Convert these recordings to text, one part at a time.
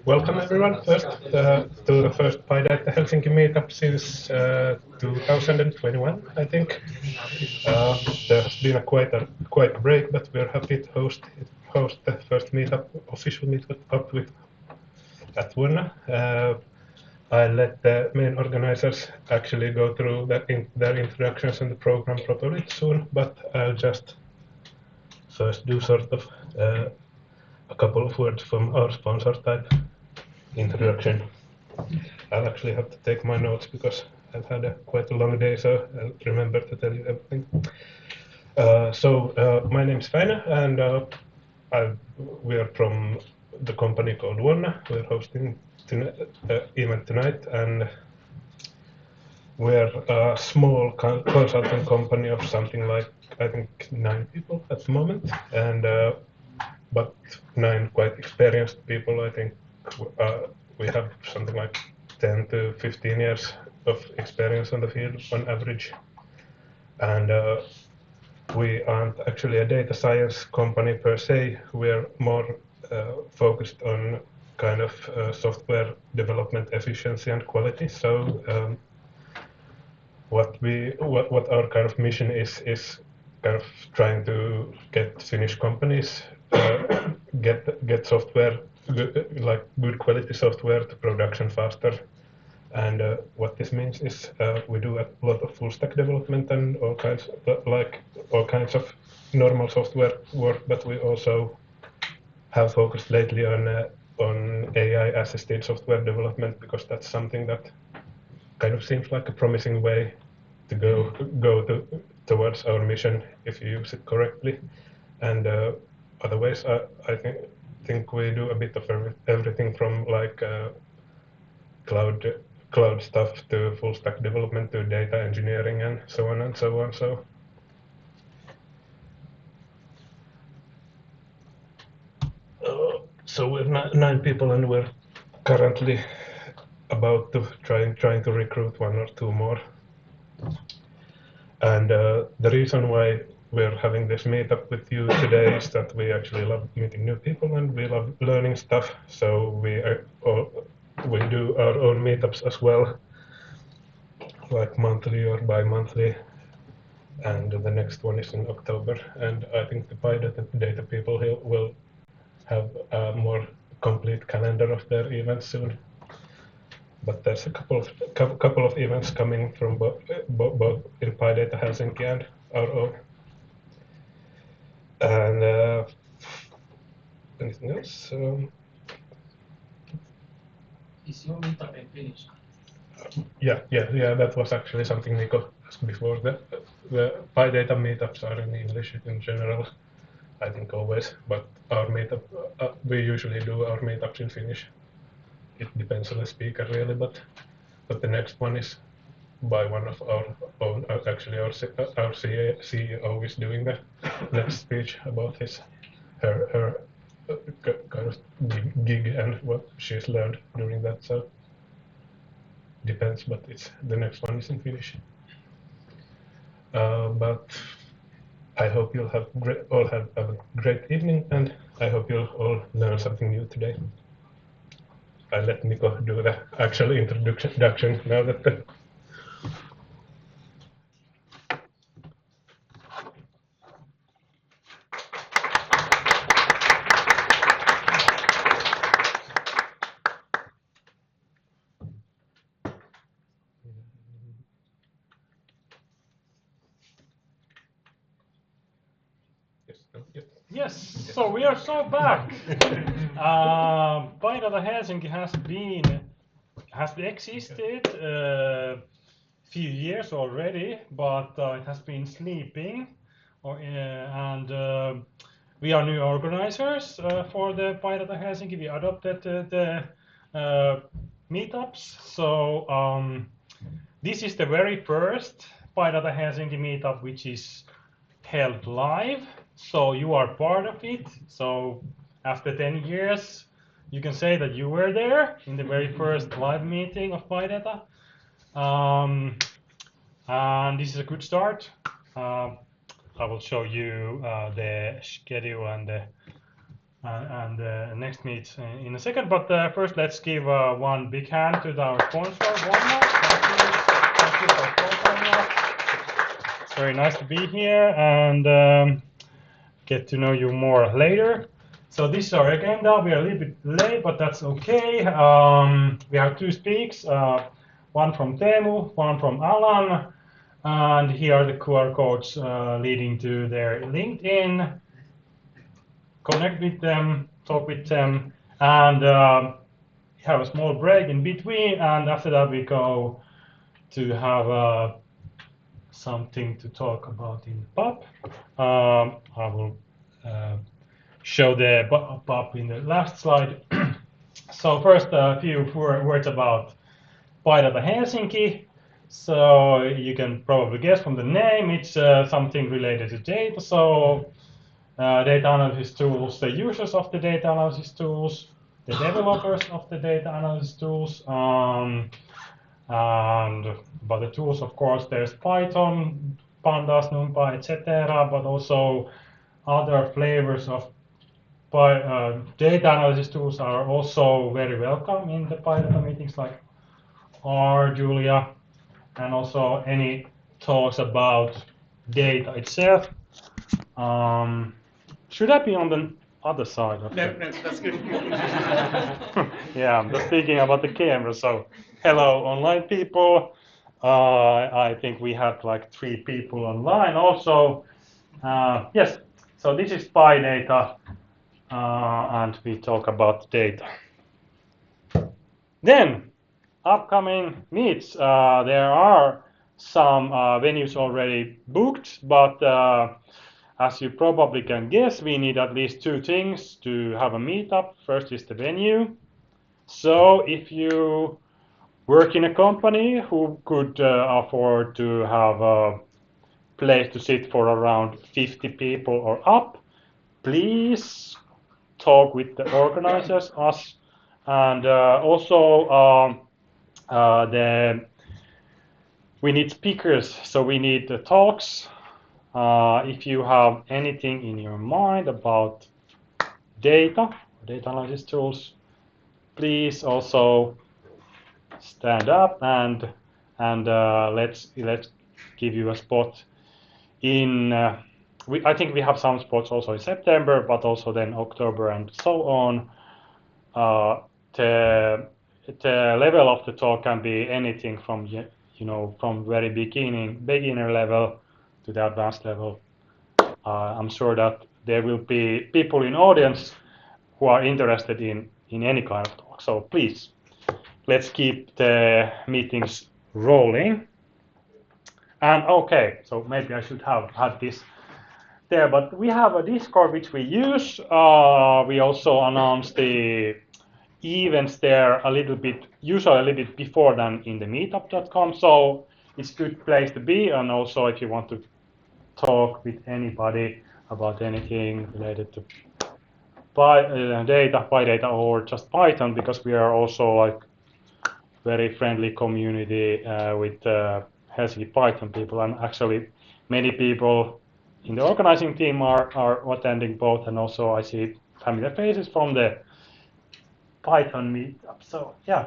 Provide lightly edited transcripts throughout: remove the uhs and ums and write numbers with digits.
Welcome everyone first to the first PyData Helsinki meetup since 2021, I think. There has been quite a break, but we're happy to host the first meetup, official meetup at Wonna. I'll let the main organizers actually go through their introductions and the program properly soon, but I'll just first do sort of a couple of words from our sponsor type introduction. I'll actually have to take my notes because I've had quite a long day, so I'll remember to tell you everything. My name is Väinö, and we are from the company called Wonna. We're hosting the event tonight, and we're a small consulting company of something like, I think, 9 people at the moment, and but 9 quite experienced people. I think we have something like 10 to 15 years of experience on the field on average, and we aren't actually a data science company per se. We're more focused on kind of software development efficiency and quality. So what our kind of mission is kind of trying to get Finnish companies get software, good quality software to production faster. And what this means is we do a lot of full stack development and all kinds of normal software work, but we also have focused lately on AI assisted software development, because that's something that kind of seems like a promising way to go towards our mission if you use it correctly. And other ways, I think we do a bit of everything from like cloud stuff to full stack development to data engineering and so on and so on. So we're 9 people, and we're currently about to trying to recruit 1 or 2 more. And the reason why we're having this meetup with you today is that we actually love meeting new people and we love learning stuff. So we do our own meetups as well, like monthly or bi-monthly. And the next one is in October. And I think the PyData people will have a more complete calendar of their events soon. But there's a couple of events coming from both in PyData Helsinki and our own. And anything else? Is your meetup in Finnish? Yeah. That was actually something Nico asked before. The PyData meetups are in English in general, I think always. But our meetup, we usually do our meetups in Finnish. It depends on the speaker really, but the next one is by one of our own. Actually, our CEO is doing the next speech about her kind of gig and what she's learned during that. So depends, but the next one is in Finnish. But I hope you'll all have a great evening, and I hope you'll all learn something new today. I'll let Nico do the actual introduction now that the Yes, so we are so back. PyData Helsinki has existed a few years already, but it has been sleeping. And we are new organizers for the PyData Helsinki. We adopted the meetups. So this is the very first PyData Helsinki meetup which is held live. So you are part of it. So after 10 years, you can say that you were there in the very first live meeting of PyData. And this is a good start. I will show you the schedule and the and next meet in a second. But first, let's give one big hand to our sponsor, Wonna. Thank you for sponsoring us. It's very nice to be here and get to know you more later. So this is our agenda. We are a little bit late, but that's okay. We have two speaks, one from Teemu, one from Alan, and here are the QR codes leading to their LinkedIn. Connect with them, talk with them, and have a small break in between, and after that we go to have something to talk about in the pub. I will show the pub in the last slide. So first a few words about PyData Helsinki. So you can probably guess from the name, it's something related to data. So data analysis tools, the users of the data analysis tools, the developers of the data analysis tools, and about the tools, of course, there's Python, Pandas, NumPy, etc., but also other flavors of data analysis tools are also very welcome in the PyData meetings, like R, Julia, and also any talks about data itself. Should I be on the other side? No, that's good. Yeah, I'm just thinking about the camera. So, hello, online people. I think we had like 3 people online also. Yes, so this is PyData, and we talk about data. Then, upcoming meets. There are some venues already booked, but as you probably can guess, we need at least 2 things to have a meetup. First is the venue. So if you work in a company who could afford to have a place to sit for around 50 people or up, please talk with the organizers, us, and also we need speakers, so we need the talks. If you have anything in your mind about data analysis tools, please also stand up and let's give you a spot in. I think we have some spots also in September, but also then October and so on. The level of the talk can be anything from from very beginner level to the advanced level. I'm sure that there will be people in audience who are interested in any kind of talk. So please, let's keep the meetings rolling. And okay, so maybe I should have had this there, but we have a Discord which we use. We also announce the events there usually a little bit before than in the meetup.com. So it's a good place to be, and also if you want to talk with anybody about anything related to PyData or just Python, because we are also like very friendly community with Helsinki Python people, and actually many people in the organizing team are attending both, and also I see familiar faces from the Python meetup. So yeah,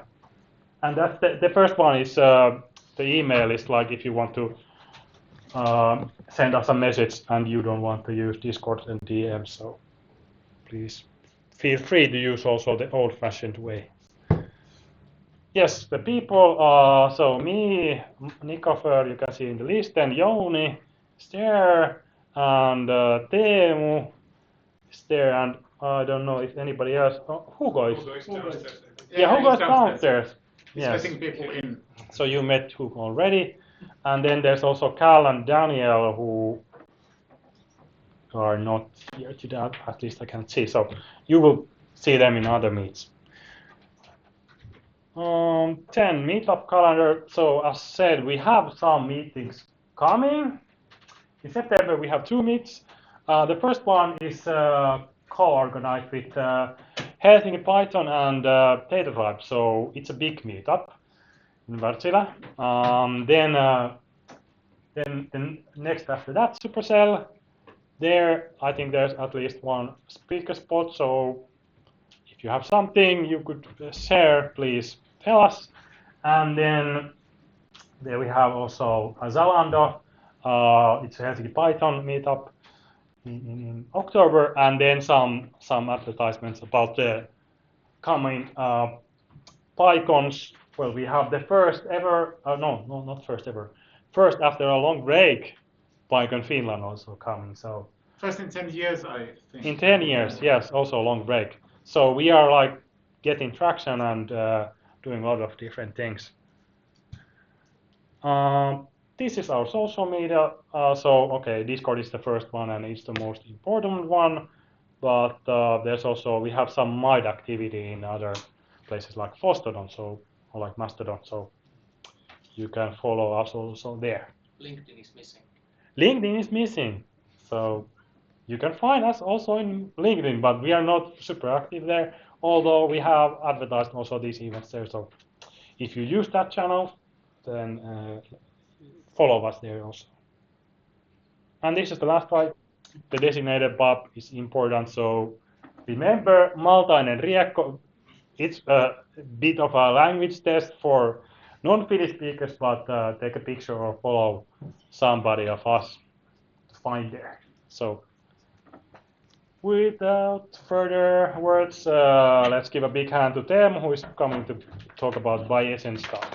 and that's the first one is the email is like if you want to send us a message and you don't want to use Discord and DM, so please feel free to use also the old-fashioned way. Yes, the people, so me, Nikofer, you can see in the list, then Jouni is there, and Teemu is there, and I don't know if anybody else, Hugo is downstairs. Yeah, Hugo is downstairs. He's Yes. letting people in. So you met Hugo already, and then there's also Cal and Daniel who are not here today, at least I can see. So you will see them in other meets. 10 meetup calendar. So as said, we have some meetings coming. In September we have 2 meets. The first one is co-organized with Helsinki Python and Data Tribe. So it's a big meetup in Wärtsilä. Then next after that, Supercell. there, I think there's at least one speaker spot. So if you have something you could share, please tell us. And then there we have also Zalando. It's a Helsinki Python meetup in October, and then some advertisements about the coming PyCons. Well, we have the first ever, no, not first ever, first after a long break, PyCon Finland also coming. So First in 10 years, I think. in 10 years, yes, also a long break. So we are like getting traction and doing a lot of different things. This is our social media. So okay, Discord is the first one and it's the most important one. But there's also, we have some MIDE activity in other places like Fostodon, so, or like Mastodon. So you can follow us also there. LinkedIn is missing. LinkedIn is missing. So you can find us also in LinkedIn, but we are not super active there, although we have advertised also these events there. So if you use that channel, then follow us there also. And this is the last slide. The designated pub is important. So remember Maltainen Riekko. It's a bit of a language test for non-Finnish speakers, but take a picture or follow somebody of us to find there. So without further words, let's give a big hand to Teemu, who is coming to talk about Bayesian stuff.